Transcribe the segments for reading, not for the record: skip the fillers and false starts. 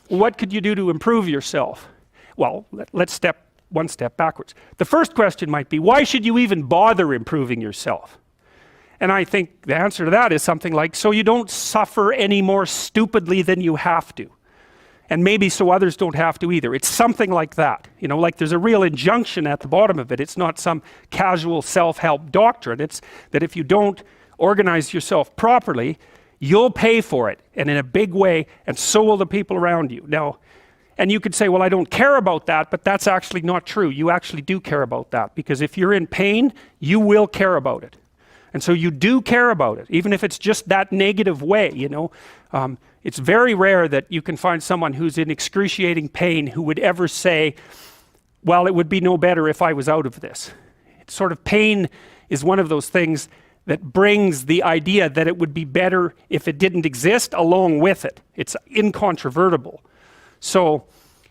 what could you do to improve yourself? Well, let's step one step backwards. The first question might be, why should you even bother improving yourself? And I think the answer to that is something like, so you don't suffer any more stupidly than you have to. And maybe so others don't have to either. It's something like that. You know, like there's a real injunction at the bottom of it. It's not some casual self-help doctrine. It's that if you don't organize yourself properly, you'll pay for it, and in a big way, and so will the people around you. Now, and you could say, well, I don't care about that, but that's actually not true. You actually do care about that, because if you're in pain, you will care about it. And so you do care about it, even if it's just that negative way, you know. It's very rare that you can find someone who's in excruciating pain who would ever say, well, it would be no better if I was out of this. It's sort of, pain is one of those things that brings the idea that it would be better if it didn't exist along with it. It's incontrovertible. So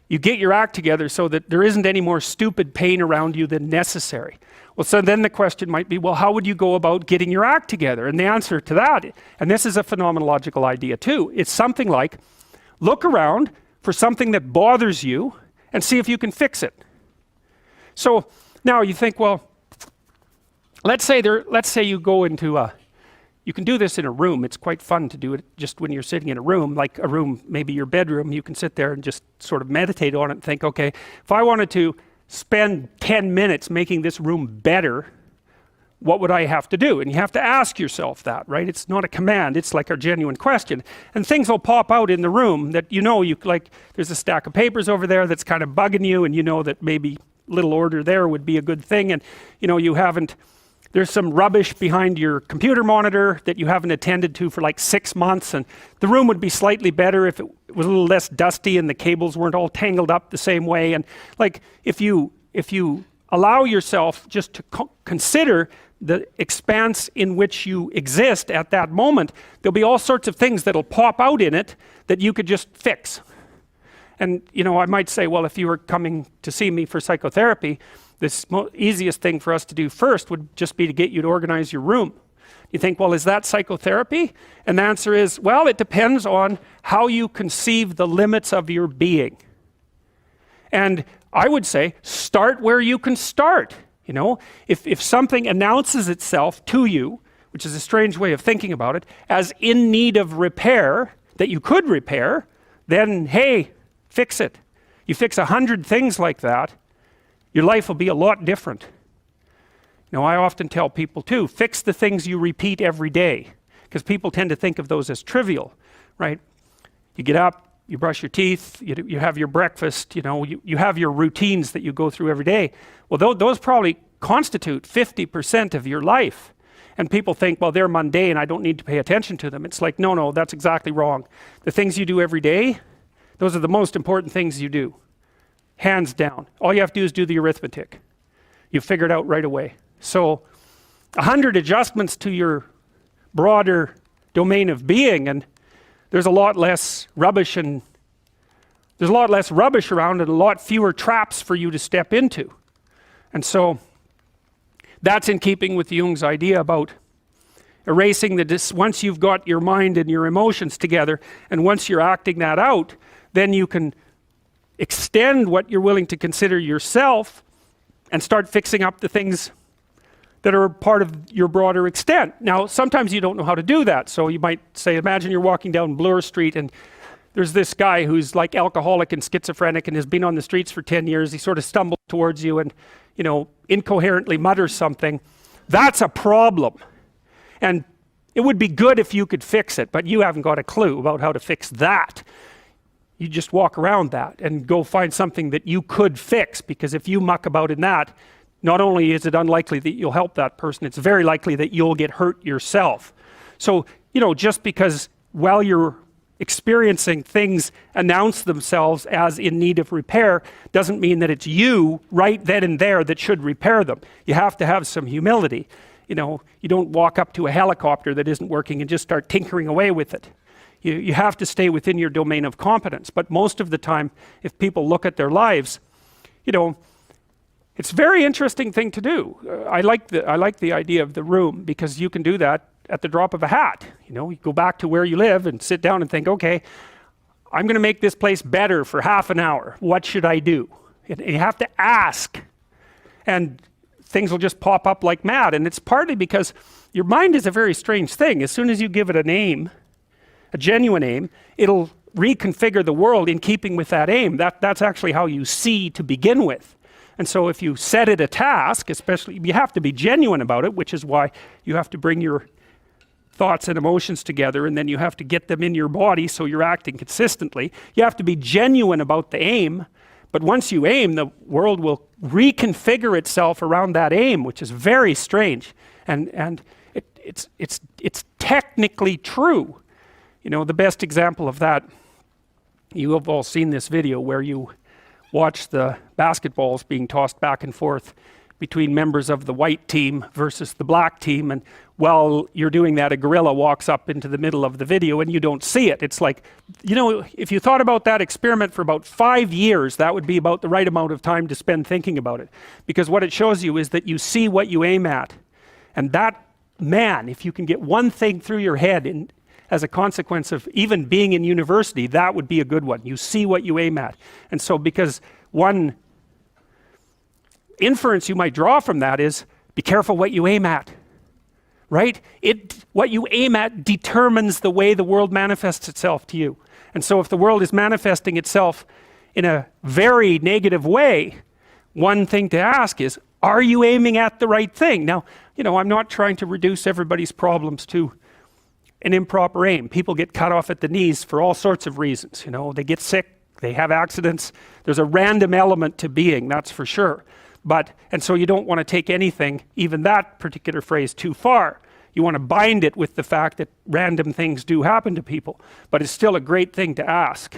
you get your act together so that there isn't any more stupid pain around you than necessary. Well, so then the question might be, well, how would you go about getting your act together? And the answer to that, and this is a phenomenological idea too, it's something like, look around for something that bothers you and see if you can fix it. So now you think, well, let's say you go into you can do this in a room. It's quite fun to do it just when you're sitting in a room, like a room, maybe your bedroom. You can sit there and just sort of meditate on it and think, okay, if I wanted to spend 10 minutes making this room better, what would I have to do? And you have to ask yourself that, right? It's not a command, it's like a genuine question. And things will pop out in the room that you know, like there's a stack of papers over there that's kind of bugging you, and you know that maybe little order there would be a good thing, and you know, there's some rubbish behind your computer monitor that you haven't attended to for like 6 months, and the room would be slightly better if it was a little less dusty and the cables weren't all tangled up the same way. And like if you allow yourself just to consider the expanse in which you exist at that moment, there'll be all sorts of things that'll pop out in it that you could just fix. And you know, I might say, well, if you were coming to see me for psychotherapy, the easiest thing for us to do first would just be to get you to organize your room. You think, well, is that psychotherapy? And the answer is, well, it depends on how you conceive the limits of your being. And I would say, start where you can start. You know, if something announces itself to you, which is a strange way of thinking about it, as in need of repair, that you could repair, then hey, fix it. You fix 100 things like that, your life will be a lot different. Now, I often tell people too, fix the things you repeat every day, because people tend to think of those as trivial, right? You get up, you brush your teeth, you have your breakfast, you know, you have your routines that you go through every day. Well, those probably constitute 50% of your life. And people think, well, they're mundane, I don't need to pay attention to them. It's like, no, that's exactly wrong. The things you do every day, those are the most important things you do. Hands down. All you have to do is do the arithmetic. You figure it out right away. So 100 adjustments to your broader domain of being, and there's a lot less rubbish around, and a lot fewer traps for you to step into. And so that's in keeping with Jung's idea about erasing once you've got your mind and your emotions together, and once you're acting that out, then you can extend what you're willing to consider yourself and start fixing up the things that are part of your broader extent. Now, sometimes you don't know how to do that. So you might say, imagine you're walking down Bloor Street and there's this guy who's like alcoholic and schizophrenic and has been on the streets for 10 years. He sort of stumbles towards you and, you know, incoherently mutters something. That's a problem. And it would be good if you could fix it, but you haven't got a clue about how to fix that. You just walk around that and go find something that you could fix, because if you muck about in that, not only is it unlikely that you'll help that person, it's very likely that you'll get hurt yourself. So, you know, just because while you're experiencing things announce themselves as in need of repair doesn't mean that it's you right then and there that should repair them. You have to have some humility. You know, you don't walk up to a helicopter that isn't working and just start tinkering away with it. You have to stay within your domain of competence. But most of the time, if people look at their lives, you know, it's a very interesting thing to do. I like the idea of the room, because you can do that at the drop of a hat. You know, you go back to where you live and sit down and think, okay, I'm going to make this place better for half an hour. What should I do? And you have to ask. And things will just pop up like mad. And it's partly because your mind is a very strange thing. As soon as you give it a name, a genuine aim, it'll reconfigure the world in keeping with that aim. That's actually how you see to begin with. And so if you set it a task, especially, you have to be genuine about it, which is why you have to bring your thoughts and emotions together, and then you have to get them in your body so you're acting consistently. You have to be genuine about the aim, but once you aim, the world will reconfigure itself around that aim, which is very strange. And it's technically true. You know, the best example of that, you have all seen this video where you watch the basketballs being tossed back and forth between members of the white team versus the black team, and while you're doing that, a gorilla walks up into the middle of the video and you don't see it. It's like, you know, if you thought about that experiment for about 5 years, that would be about the right amount of time to spend thinking about it. Because what it shows you is that you see what you aim at. And that, man, if you can get one thing through your head as a consequence of even being in university, that would be a good one. You see what you aim at. And so because one inference you might draw from that is, be careful what you aim at, right? What you aim at determines the way the world manifests itself to you. And so if the world is manifesting itself in a very negative way, one thing to ask is, are you aiming at the right thing? Now, you know, I'm not trying to reduce everybody's problems to an improper aim. People get cut off at the knees for all sorts of reasons. You know, they get sick, they have accidents. There's a random element to being, that's for sure. And so you don't want to take anything, even that particular phrase, too far. You want to bind it with the fact that random things do happen to people, but it's still a great thing to ask.